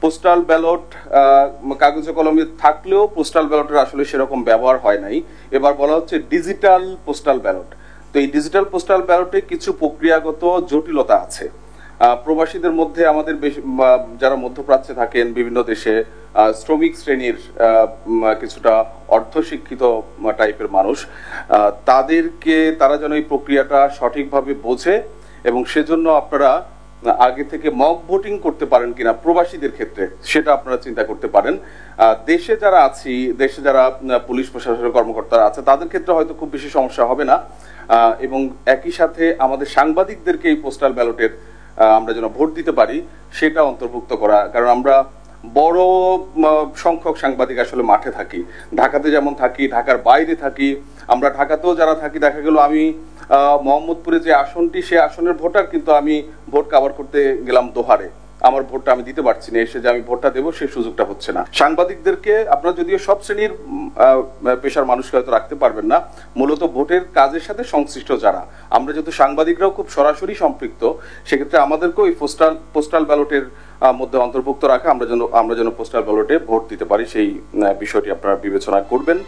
Postal ballot কাগজে কলমে থাকলেও পোস্টাল ব্যালটের আসলে সেরকম ব্যবহার হয় নাই। এবার বলা হচ্ছে ডিজিটাল পোস্টাল ব্যালট। তো এই ডিজিটাল পোস্টাল ব্যালটে কিছু প্রক্রিয়াগত জটিলতা আছে। প্রবাসীদের মধ্যে আমাদের যারা মধ্যপ্রাচ্যে থাকেন, বিভিন্ন দেশে শ্রমিক শ্রেণীর কিছুটা অর্ধশিক্ষিত টাইপের মানুষ, তারা যেন এই প্রক্রিয়াটা সঠিকভাবে বোঝে এবং সেজন্য আপনারা আগে থেকে মক ভোটিং করতে পারেন কিনা প্রবাসীদের ক্ষেত্রে সেটা আপনারা চিন্তা করতে পারেন। দেশে যারা পুলিশ প্রশাসনের কর্মকর্তারা আছে তাদের ক্ষেত্রে হয়তো খুব বেশি সমস্যা হবে না। এবং একই সাথে আমাদের সাংবাদিকদেরকে এই পোস্টাল ব্যালটের আমরা যেন ভোট দিতে পারি সেটা অন্তর্ভুক্ত করা। কারণ আমরা বড় সংখ্যক সাংবাদিক আসলে মাঠে থাকি, ঢাকাতে যেমন থাকি, ঢাকার বাইরে থাকি। আমরা ঢাকাতেও যারা থাকি, দেখা গেল আমি মোহাম্মদপুরে যে আসনটি সে আসনের ভোটার, কিন্তু আমি ভোট কভার করতে গেলাম দোহারে, আমার ভোটটা আমি দিতে পারছি না, এসে যে আমি ভোটটা দেবো সেই সুযোগটা হচ্ছে না। সাংবাদিকদেরকে আপনারা যদিও সব শ্রেণীর পেশার মানুষকে হয়তো রাখতে পারবেন না, মূলত ভোটের কাজের সাথে সংশ্লিষ্ট যারা, আমরা যেহেতু সাংবাদিকরাও খুব সরাসরি সম্পৃক্ত, সেক্ষেত্রে আমাদেরকেও এই পোস্টাল ব্যালটের মধ্যে অন্তর্ভুক্ত রাখা, আমরা যেন পোস্টাল ব্যালটে ভোট দিতে পারি সেই বিষয়টি আপনারা বিবেচনা করবেন।